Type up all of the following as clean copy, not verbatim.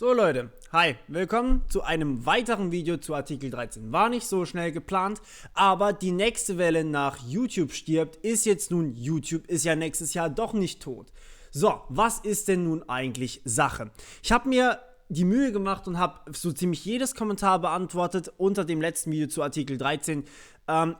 So Leute, hi, willkommen zu einem weiteren Video zu Artikel 13. War nicht so schnell geplant, aber die nächste Welle nach YouTube stirbt, ist jetzt nun YouTube, ist ja nächstes Jahr doch nicht tot. So, was ist denn nun eigentlich Sache? Ich habe mir die Mühe gemacht und habe so ziemlich jedes Kommentar beantwortet unter dem letzten Video zu Artikel 13.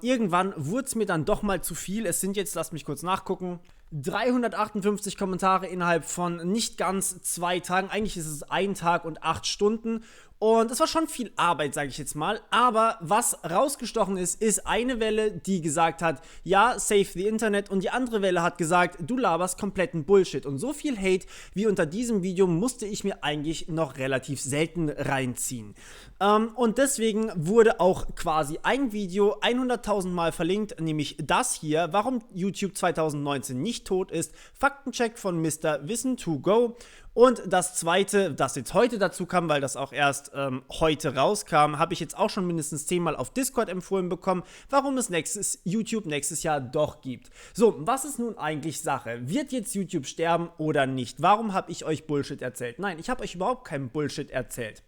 Irgendwann wurde es mir dann doch mal zu viel. Es sind jetzt, lasst mich kurz nachgucken, 358 Kommentare innerhalb von nicht ganz 2 Tagen. Eigentlich ist es 1 Tag und 8 Stunden. Und es war schon viel Arbeit, sage ich jetzt mal. Aber was rausgestochen ist eine Welle, die gesagt hat, ja, save the Internet. Und die andere Welle hat gesagt, du laberst kompletten Bullshit. Und so viel Hate wie unter diesem Video musste ich mir eigentlich noch relativ selten reinziehen. Und deswegen wurde auch quasi ein Video 100.000 Mal verlinkt, nämlich das hier, warum YouTube 2019 nicht tot ist. Faktencheck von Mr. Wissen2Go. Und das zweite, das jetzt heute dazu kam, weil das auch erst heute rauskam, habe ich jetzt auch schon mindestens 10 Mal auf Discord empfohlen bekommen, warum es YouTube nächstes Jahr doch gibt. So, was ist nun eigentlich Sache? Wird jetzt YouTube sterben oder nicht? Warum habe ich euch Bullshit erzählt? Nein, ich habe euch überhaupt keinen Bullshit erzählt.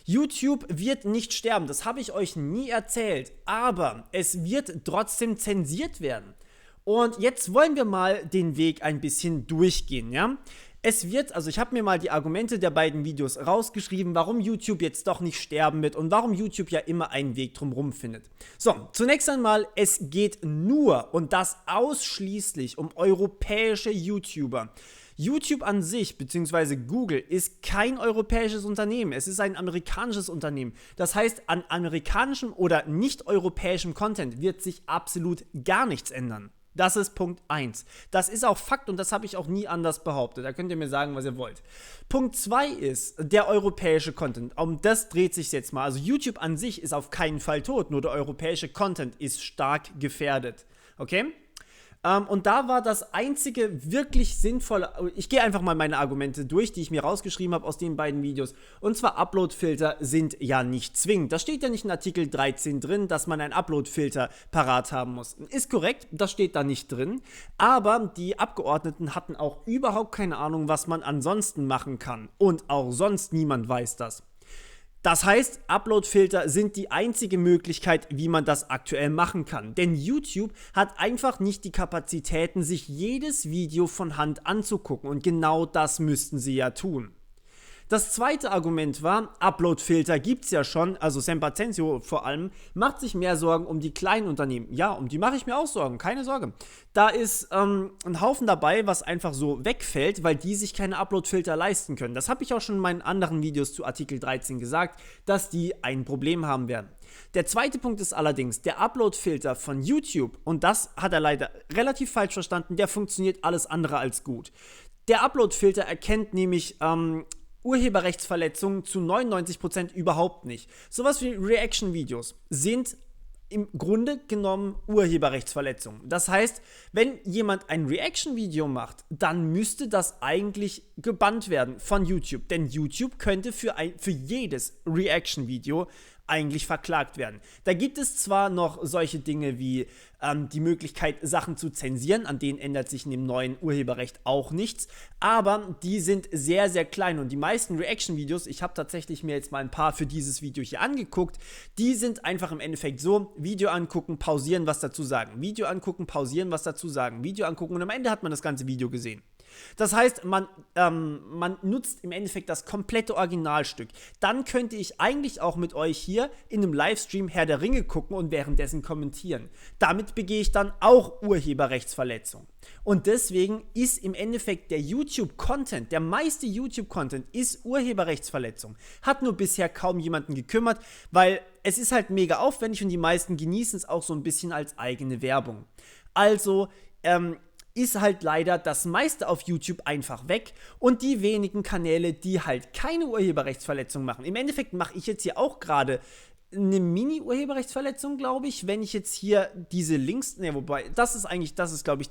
YouTube wird nicht sterben, das habe ich euch nie erzählt, aber es wird trotzdem zensiert werden. Und jetzt wollen wir mal den Weg ein bisschen durchgehen, ja? Es wird, also ich habe mir mal die Argumente der beiden Videos rausgeschrieben, warum YouTube jetzt doch nicht sterben wird und warum YouTube ja immer einen Weg drumherum findet. So, zunächst einmal, es geht nur und das ausschließlich um europäische YouTuber. YouTube an sich, beziehungsweise Google, ist kein europäisches Unternehmen. Es ist ein amerikanisches Unternehmen. Das heißt, an amerikanischem oder nicht europäischem Content wird sich absolut gar nichts ändern. Das ist Punkt 1. Das ist auch Fakt und das habe ich auch nie anders behauptet. Da könnt ihr mir sagen, was ihr wollt. Punkt 2 ist der europäische Content. Um das dreht sich jetzt mal. Also YouTube an sich ist auf keinen Fall tot, nur der europäische Content ist stark gefährdet. Okay? Und da war das einzige wirklich sinnvolle, ich gehe einfach mal meine Argumente durch, die ich mir rausgeschrieben habe aus den beiden Videos. Und zwar Uploadfilter sind ja nicht zwingend. Das steht ja nicht in Artikel 13 drin, dass man einen Uploadfilter parat haben muss. Ist korrekt, das steht da nicht drin. Aber die Abgeordneten hatten auch überhaupt keine Ahnung, was man ansonsten machen kann. Und auch sonst niemand weiß das. Das heißt, Uploadfilter sind die einzige Möglichkeit, wie man das aktuell machen kann. Denn YouTube hat einfach nicht die Kapazitäten, sich jedes Video von Hand anzugucken. Und genau das müssten sie ja tun. Das zweite Argument war, Uploadfilter gibt es ja schon, also Sempacenzio vor allem, macht sich mehr Sorgen um die kleinen Unternehmen. Ja, um die mache ich mir auch Sorgen, keine Sorge. Da ist ein Haufen dabei, was einfach so wegfällt, weil die sich keine Uploadfilter leisten können. Das habe ich auch schon in meinen anderen Videos zu Artikel 13 gesagt, dass die ein Problem haben werden. Der zweite Punkt ist allerdings, der Uploadfilter von YouTube, und das hat er leider relativ falsch verstanden, der funktioniert alles andere als gut. Der Uploadfilter erkennt nämlich Urheberrechtsverletzungen zu 99% überhaupt nicht. Sowas wie Reaction-Videos sind im Grunde genommen Urheberrechtsverletzungen. Das heißt, wenn jemand ein Reaction-Video macht, dann müsste das eigentlich gebannt werden von YouTube. Denn YouTube könnte für jedes Reaction-Video eigentlich verklagt werden. Da gibt es zwar noch solche Dinge wie die Möglichkeit, Sachen zu zensieren, an denen ändert sich in dem neuen Urheberrecht auch nichts, aber die sind sehr, sehr klein und die meisten Reaction-Videos, ich habe tatsächlich mir jetzt mal ein paar für dieses Video hier angeguckt, die sind einfach im Endeffekt so, Video angucken, pausieren, was dazu sagen, Video angucken, pausieren, was dazu sagen, Video angucken und am Ende hat man das ganze Video gesehen. Das heißt, man nutzt im Endeffekt das komplette Originalstück. Dann könnte ich eigentlich auch mit euch hier in einem Livestream Herr der Ringe gucken und währenddessen kommentieren. Damit begehe ich dann auch Urheberrechtsverletzung. Und deswegen ist im Endeffekt der YouTube-Content, der meiste YouTube-Content ist Urheberrechtsverletzung. Hat nur bisher kaum jemanden gekümmert, weil es ist halt mega aufwendig und die meisten genießen es auch so ein bisschen als eigene Werbung. Also, ist halt leider das meiste auf YouTube einfach weg und die wenigen Kanäle, die halt keine Urheberrechtsverletzung machen. Im Endeffekt mache ich jetzt hier auch gerade eine Mini-Urheberrechtsverletzung, glaube ich, wenn ich jetzt hier diese Links, ne, wobei, das ist glaube ich,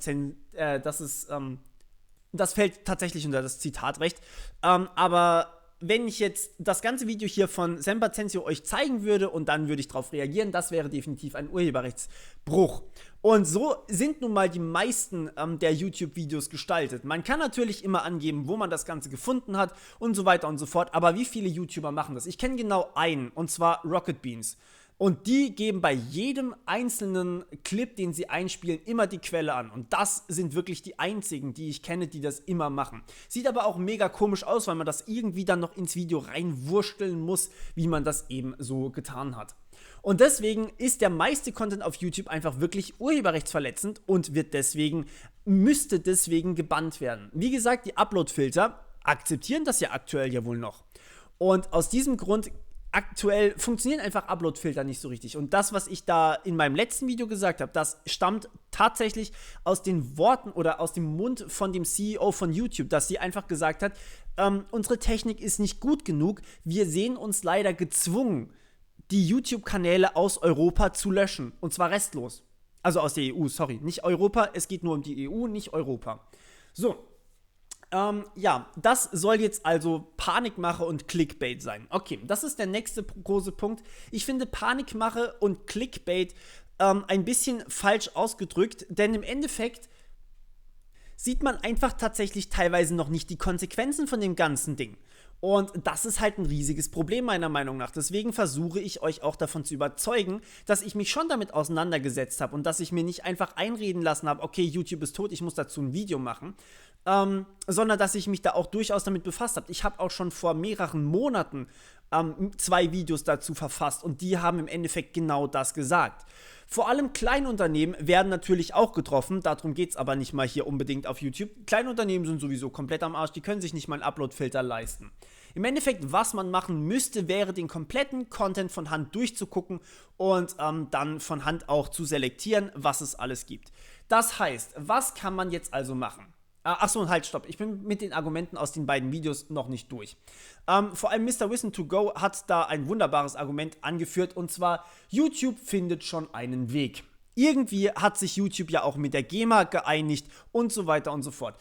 das fällt tatsächlich unter das Zitatrecht, aber wenn ich jetzt das ganze Video hier von Sempacenzio euch zeigen würde und dann würde ich darauf reagieren, das wäre definitiv ein Urheberrechtsbruch. Und so sind nun mal die meisten der YouTube-Videos gestaltet. Man kann natürlich immer angeben, wo man das Ganze gefunden hat und so weiter und so fort, aber wie viele YouTuber machen das? Ich kenne genau einen, und zwar Rocket Beans. Und die geben bei jedem einzelnen Clip, den sie einspielen, immer die Quelle an. Und das sind wirklich die einzigen, die ich kenne, die das immer machen. Sieht aber auch mega komisch aus, weil man das irgendwie dann noch ins Video reinwursteln muss, wie man das eben so getan hat. Und deswegen ist der meiste Content auf YouTube einfach wirklich urheberrechtsverletzend und müsste deswegen gebannt werden. Wie gesagt, die Upload-Filter akzeptieren das ja aktuell ja wohl noch. Und aus diesem Grund aktuell funktionieren einfach Upload-Filter nicht so richtig. Und das, was ich da in meinem letzten Video gesagt habe, das stammt tatsächlich aus den Worten oder aus dem Mund von dem CEO von YouTube, dass sie einfach gesagt hat, unsere Technik ist nicht gut genug, wir sehen uns leider gezwungen, die YouTube-Kanäle aus Europa zu löschen. Und zwar restlos. Also aus der EU, sorry. Nicht Europa, es geht nur um die EU, nicht Europa. So. Ja, das soll jetzt also Panikmache und Clickbait sein. Okay, das ist der nächste große Punkt. Ich finde Panikmache und Clickbait ein bisschen falsch ausgedrückt, denn im Endeffekt sieht man einfach tatsächlich teilweise noch nicht die Konsequenzen von dem ganzen Ding. Und das ist halt ein riesiges Problem meiner Meinung nach. Deswegen versuche ich euch auch davon zu überzeugen, dass ich mich schon damit auseinandergesetzt habe und dass ich mir nicht einfach einreden lassen habe, okay, YouTube ist tot, ich muss dazu ein Video machen, sondern dass ich mich da auch durchaus damit befasst habe. Ich habe auch schon vor mehreren Monaten 2 Videos dazu verfasst und die haben im Endeffekt genau das gesagt. Vor allem Kleinunternehmen werden natürlich auch getroffen, darum geht es aber nicht mal hier unbedingt auf YouTube. Kleinunternehmen sind sowieso komplett am Arsch, die können sich nicht mal einen Upload-Filter leisten. Im Endeffekt, was man machen müsste, wäre den kompletten Content von Hand durchzugucken und dann von Hand auch zu selektieren, was es alles gibt. Das heißt, was kann man jetzt also machen? Achso, halt, stopp. Ich bin mit den Argumenten aus den beiden Videos noch nicht durch. Vor allem Mr. Wissen2Go hat da ein wunderbares Argument angeführt, und zwar, YouTube findet schon einen Weg. Irgendwie hat sich YouTube ja auch mit der GEMA geeinigt und so weiter und so fort.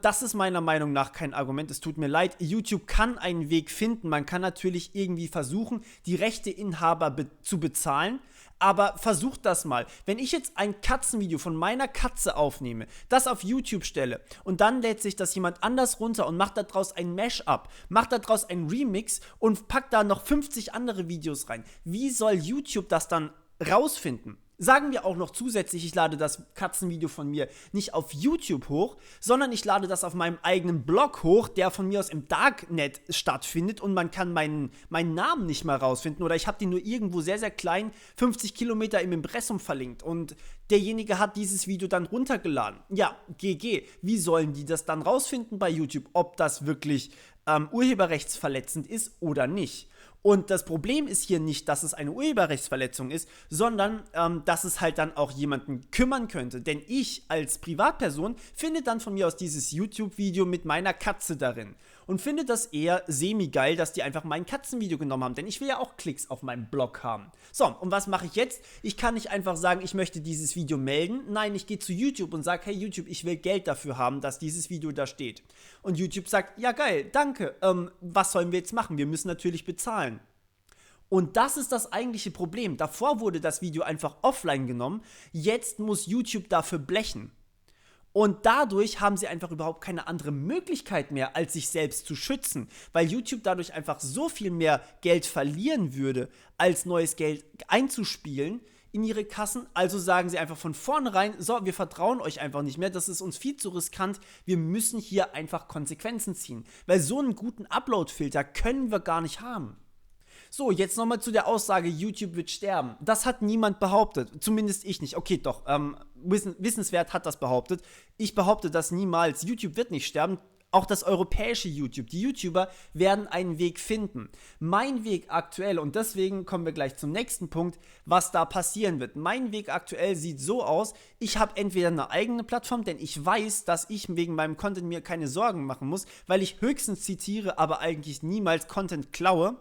Das ist meiner Meinung nach kein Argument, es tut mir leid. YouTube kann einen Weg finden, man kann natürlich irgendwie versuchen, die Rechteinhaber zu bezahlen, aber versucht das mal. Wenn ich jetzt ein Katzenvideo von meiner Katze aufnehme, das auf YouTube stelle und dann lädt sich das jemand anders runter und macht daraus ein Mashup, macht daraus ein Remix und packt da noch 50 andere Videos rein, wie soll YouTube das dann rausfinden? Sagen wir auch noch zusätzlich, ich lade das Katzenvideo von mir nicht auf YouTube hoch, sondern ich lade das auf meinem eigenen Blog hoch, der von mir aus im Darknet stattfindet und man kann meinen Namen nicht mal rausfinden oder ich habe den nur irgendwo sehr, sehr klein, 50 Kilometer im Impressum verlinkt und derjenige hat dieses Video dann runtergeladen. Ja, GG, wie sollen die das dann rausfinden bei YouTube, ob das wirklich urheberrechtsverletzend ist oder nicht? Und das Problem ist hier nicht, dass es eine Urheberrechtsverletzung ist, sondern dass es halt dann auch jemanden kümmern könnte. Denn ich als Privatperson finde dann von mir aus dieses YouTube-Video mit meiner Katze darin und finde das eher semi-geil, dass die einfach mein Katzenvideo genommen haben. Denn ich will ja auch Klicks auf meinem Blog haben. So, und was mache ich jetzt? Ich kann nicht einfach sagen, ich möchte dieses Video melden. Nein, ich gehe zu YouTube und sage, hey YouTube, ich will Geld dafür haben, dass dieses Video da steht. Und YouTube sagt, ja geil, danke, was sollen wir jetzt machen? Wir müssen natürlich bezahlen. Und das ist das eigentliche Problem. Davor wurde das Video einfach offline genommen, jetzt muss YouTube dafür blechen. Und dadurch haben sie einfach überhaupt keine andere Möglichkeit mehr, als sich selbst zu schützen, weil YouTube dadurch einfach so viel mehr Geld verlieren würde, als neues Geld einzuspielen in ihre Kassen. Also sagen sie einfach von vornherein, so, wir vertrauen euch einfach nicht mehr, das ist uns viel zu riskant, wir müssen hier einfach Konsequenzen ziehen, weil so einen guten Upload-Filter können wir gar nicht haben. So, jetzt nochmal zu der Aussage, YouTube wird sterben. Das hat niemand behauptet, zumindest ich nicht. Okay, doch, Wissenswert hat das behauptet. Ich behaupte das niemals. YouTube wird nicht sterben. Auch das europäische YouTube, die YouTuber werden einen Weg finden. Mein Weg aktuell, und deswegen kommen wir gleich zum nächsten Punkt, was da passieren wird. Mein Weg aktuell sieht so aus, ich habe entweder eine eigene Plattform, denn ich weiß, dass ich wegen meinem Content mir keine Sorgen machen muss, weil ich höchstens zitiere, aber eigentlich niemals Content klaue.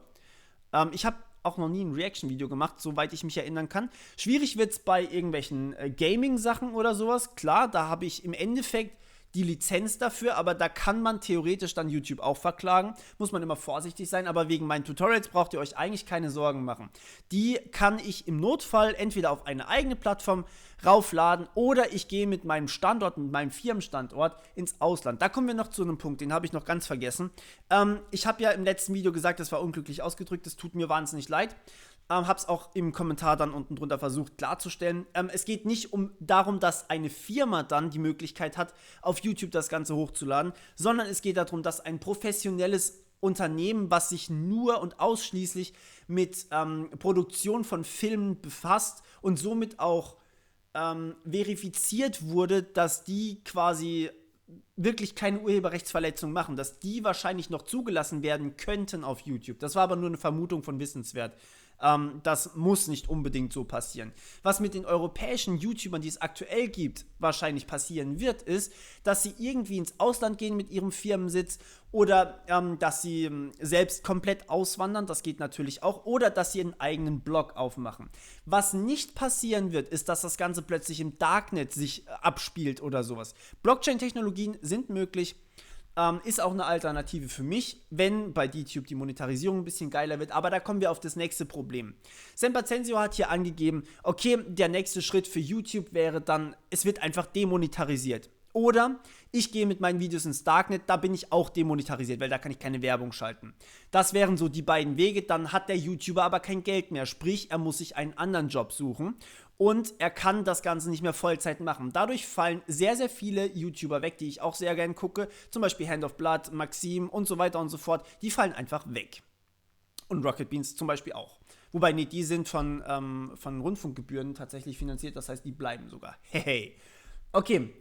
Ich habe auch noch nie ein Reaction-Video gemacht, soweit ich mich erinnern kann. Schwierig wird es bei irgendwelchen Gaming-Sachen oder sowas. Klar, da habe ich im Endeffekt die Lizenz dafür, aber da kann man theoretisch dann YouTube auch verklagen. Muss man immer vorsichtig sein, aber wegen meinen Tutorials braucht ihr euch eigentlich keine Sorgen machen. Die kann ich im Notfall entweder auf eine eigene Plattform raufladen oder ich gehe mit meinem Standort, mit meinem Firmenstandort ins Ausland. Da kommen wir noch zu einem Punkt, den habe ich noch ganz vergessen. Ich habe ja im letzten Video gesagt, das war unglücklich ausgedrückt, das tut mir wahnsinnig leid. Habe es auch im Kommentar dann unten drunter versucht klarzustellen. Es geht nicht darum, dass eine Firma dann die Möglichkeit hat, auf YouTube das Ganze hochzuladen, sondern es geht darum, dass ein professionelles Unternehmen, was sich nur und ausschließlich mit Produktion von Filmen befasst und somit auch verifiziert wurde, dass die quasi wirklich keine Urheberrechtsverletzung machen, dass die wahrscheinlich noch zugelassen werden könnten auf YouTube. Das war aber nur eine Vermutung von Wissenswert. Das muss nicht unbedingt so passieren. Was mit den europäischen YouTubern, die es aktuell gibt, wahrscheinlich passieren wird, ist, dass sie irgendwie ins Ausland gehen mit ihrem Firmensitz oder dass sie selbst komplett auswandern, das geht natürlich auch, oder dass sie einen eigenen Blog aufmachen. Was nicht passieren wird, ist, dass das Ganze plötzlich im Darknet sich abspielt oder sowas. Blockchain-Technologien sind möglich. Ist auch eine Alternative für mich, wenn bei DTube die Monetarisierung ein bisschen geiler wird, aber da kommen wir auf das nächste Problem. Sempacensio hat hier angegeben, okay, der nächste Schritt für YouTube wäre dann, es wird einfach demonetarisiert. Oder ich gehe mit meinen Videos ins Darknet, da bin ich auch demonetarisiert, weil da kann ich keine Werbung schalten. Das wären so die beiden Wege, dann hat der YouTuber aber kein Geld mehr, sprich, er muss sich einen anderen Job suchen und er kann das Ganze nicht mehr Vollzeit machen. Dadurch fallen sehr, sehr viele YouTuber weg, die ich auch sehr gerne gucke, zum Beispiel Hand of Blood, Maxim und so weiter und so fort, die fallen einfach weg. Und Rocket Beans zum Beispiel auch. Wobei, nee, die sind von Rundfunkgebühren tatsächlich finanziert, das heißt, die bleiben sogar. Hey. Okay,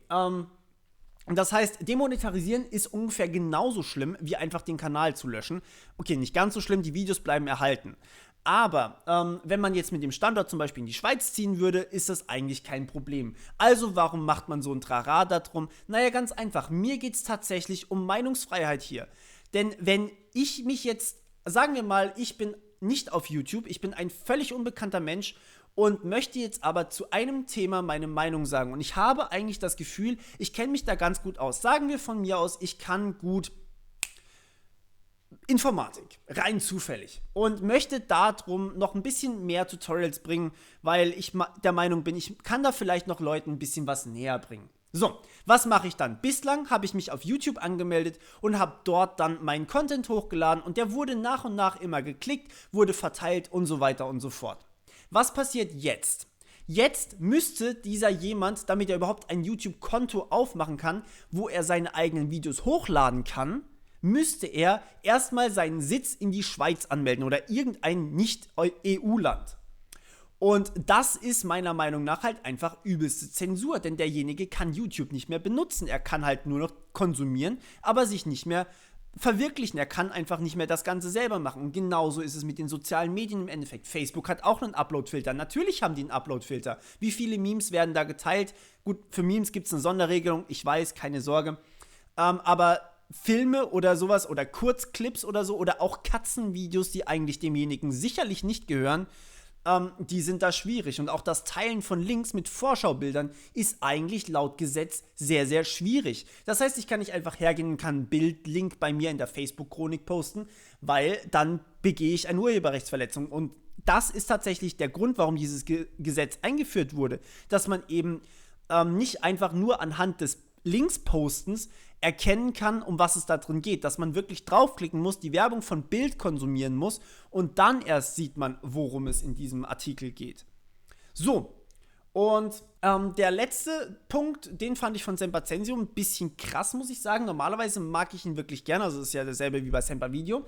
das heißt, demonetarisieren ist ungefähr genauso schlimm, wie einfach den Kanal zu löschen. Okay, nicht ganz so schlimm, die Videos bleiben erhalten. Aber wenn man jetzt mit dem Standort zum Beispiel in die Schweiz ziehen würde, ist das eigentlich kein Problem. Also warum macht man so ein Trara darum? Naja, ganz einfach. Mir geht es tatsächlich um Meinungsfreiheit hier. Denn wenn ich mich jetzt, sagen wir mal, ich bin nicht auf YouTube, ich bin ein völlig unbekannter Mensch und möchte jetzt aber zu einem Thema meine Meinung sagen. Und ich habe eigentlich das Gefühl, ich kenne mich da ganz gut aus. Sagen wir von mir aus, ich kann gut Informatik, rein zufällig. Und möchte darum noch ein bisschen mehr Tutorials bringen, weil ich der Meinung bin, ich kann da vielleicht noch Leuten ein bisschen was näher bringen. So, was mache ich dann? Bislang habe ich mich auf YouTube angemeldet und habe dort dann meinen Content hochgeladen und der wurde nach und nach immer geklickt, wurde verteilt und so weiter und so fort. Was passiert jetzt? Jetzt müsste dieser jemand, damit er überhaupt ein YouTube-Konto aufmachen kann, wo er seine eigenen Videos hochladen kann, müsste er erstmal seinen Sitz in die Schweiz anmelden oder irgendein Nicht-EU-Land. Und das ist meiner Meinung nach halt einfach übelste Zensur, denn derjenige kann YouTube nicht mehr benutzen. Er kann halt nur noch konsumieren, aber sich nicht mehr verwirklichen. Er kann einfach nicht mehr das Ganze selber machen. Und genauso ist es mit den sozialen Medien im Endeffekt. Facebook hat auch einen Upload-Filter. Natürlich haben die einen Upload-Filter. Wie viele Memes werden da geteilt? Gut, für Memes gibt es eine Sonderregelung. Ich weiß, keine Sorge. Aber Filme oder sowas oder Kurzclips oder so oder auch Katzenvideos, die eigentlich demjenigen sicherlich nicht gehören, die sind da schwierig. Und auch das Teilen von Links mit Vorschaubildern ist eigentlich laut Gesetz sehr, sehr schwierig. Das heißt, ich kann nicht einfach hergehen und kann einen Bildlink bei mir in der Facebook-Chronik posten, weil dann begehe ich eine Urheberrechtsverletzung. Und das ist tatsächlich der Grund, warum dieses Gesetz eingeführt wurde, dass man eben nicht einfach nur anhand des Linkspostens erkennen kann, um was es da drin geht, dass man wirklich draufklicken muss, die Werbung von Bild konsumieren muss und dann erst sieht man, worum es in diesem Artikel geht. So, und der letzte Punkt, den fand ich von Sempacensio ein bisschen krass, muss ich sagen. Normalerweise mag ich ihn wirklich gerne, also es ist ja dasselbe wie bei Semper Video.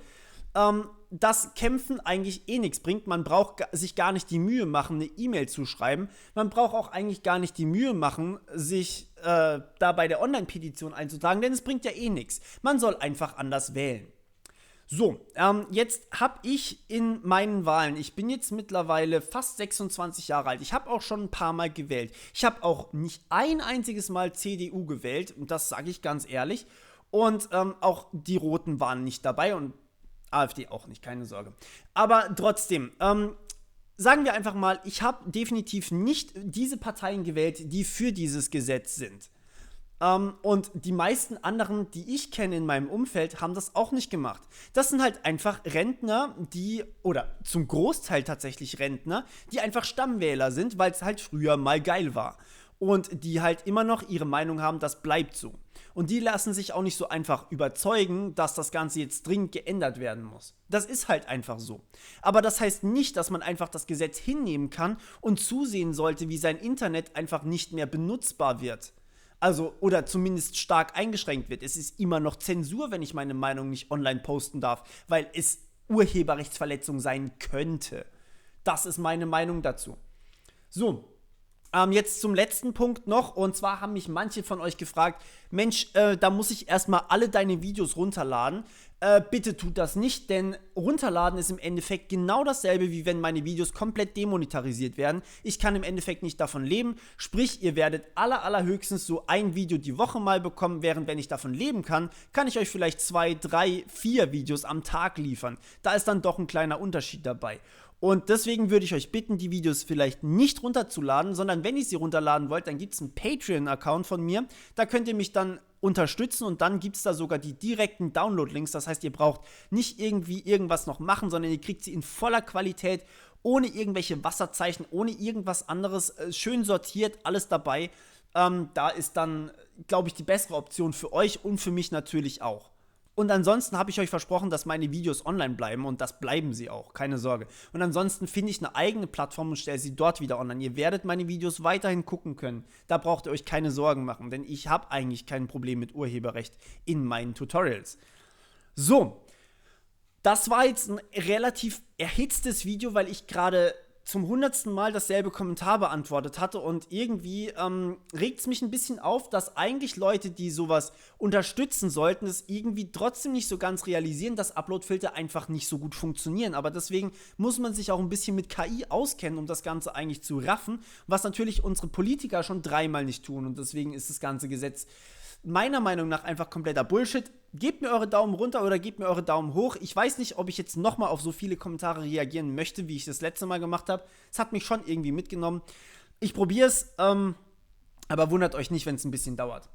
Dass Kämpfen eigentlich eh nichts bringt. Man braucht sich gar nicht die Mühe machen, eine E-Mail zu schreiben. Man braucht auch eigentlich gar nicht die Mühe machen, sich da bei der Online-Petition einzutragen, denn es bringt ja eh nichts. Man soll einfach anders wählen. So, jetzt habe ich in meinen Wahlen, ich bin jetzt mittlerweile fast 26 Jahre alt, ich habe auch schon ein paar Mal gewählt. Ich habe auch nicht ein einziges Mal CDU gewählt, und das sage ich ganz ehrlich. Und auch die Roten waren nicht dabei und AfD auch nicht, keine Sorge. Aber trotzdem, sagen wir einfach mal, ich habe definitiv nicht diese Parteien gewählt, die für dieses Gesetz sind. Und die meisten anderen, die ich kenne in meinem Umfeld, haben das auch nicht gemacht. Das sind halt einfach Rentner, oder zum Großteil tatsächlich Rentner, die einfach Stammwähler sind, weil es halt früher mal geil war. Und die halt immer noch ihre Meinung haben, das bleibt so. Und die lassen sich auch nicht so einfach überzeugen, dass das Ganze jetzt dringend geändert werden muss. Das ist halt einfach so. Aber das heißt nicht, dass man einfach das Gesetz hinnehmen kann und zusehen sollte, wie sein Internet einfach nicht mehr benutzbar wird. Also, oder zumindest stark eingeschränkt wird. Es ist immer noch Zensur, wenn ich meine Meinung nicht online posten darf, weil es Urheberrechtsverletzung sein könnte. Das ist meine Meinung dazu. So, jetzt zum letzten Punkt noch, und zwar haben mich manche von euch gefragt, Mensch, da muss ich erstmal alle deine Videos runterladen. Bitte tut das nicht, denn runterladen ist im Endeffekt genau dasselbe, wie wenn meine Videos komplett demonetarisiert werden. Ich kann im Endeffekt nicht davon leben, sprich, ihr werdet allerhöchstens so ein Video die Woche mal bekommen, während wenn ich davon leben kann, kann ich euch vielleicht 2, 3, 4 Videos am Tag liefern. Da ist dann doch ein kleiner Unterschied dabei. Und deswegen würde ich euch bitten, die Videos vielleicht nicht runterzuladen, sondern wenn ihr sie runterladen wollt, dann gibt es einen Patreon-Account von mir. Da könnt ihr mich dann unterstützen und dann gibt es da sogar die direkten Download-Links. Das heißt, ihr braucht nicht irgendwie irgendwas noch machen, sondern ihr kriegt sie in voller Qualität, ohne irgendwelche Wasserzeichen, ohne irgendwas anderes, schön sortiert, alles dabei. Da ist dann, glaube ich, die bessere Option für euch und für mich natürlich auch. Und ansonsten habe ich euch versprochen, dass meine Videos online bleiben und das bleiben sie auch, keine Sorge. Und ansonsten finde ich eine eigene Plattform und stelle sie dort wieder online. Ihr werdet meine Videos weiterhin gucken können. Da braucht ihr euch keine Sorgen machen, denn ich habe eigentlich kein Problem mit Urheberrecht in meinen Tutorials. So, das war jetzt ein relativ erhitztes Video, weil ich gerade zum 100. Mal dasselbe Kommentar beantwortet hatte und irgendwie regt es mich ein bisschen auf, dass eigentlich Leute, die sowas unterstützen sollten, es irgendwie trotzdem nicht so ganz realisieren, dass Uploadfilter einfach nicht so gut funktionieren. Aber deswegen muss man sich auch ein bisschen mit KI auskennen, um das Ganze eigentlich zu raffen, was natürlich unsere Politiker schon 3-mal nicht tun und deswegen ist das ganze Gesetz meiner Meinung nach einfach kompletter Bullshit. Gebt mir eure Daumen runter oder gebt mir eure Daumen hoch. Ich weiß nicht, ob ich jetzt nochmal auf so viele Kommentare reagieren möchte, wie ich das letzte Mal gemacht habe. Es hat mich schon irgendwie mitgenommen. Ich probiere es, aber wundert euch nicht, wenn es ein bisschen dauert.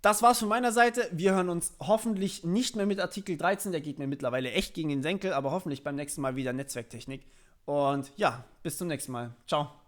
Das war's von meiner Seite. Wir hören uns hoffentlich nicht mehr mit Artikel 13. Der geht mir mittlerweile echt gegen den Senkel, aber hoffentlich beim nächsten Mal wieder Netzwerktechnik. Und ja, bis zum nächsten Mal. Ciao.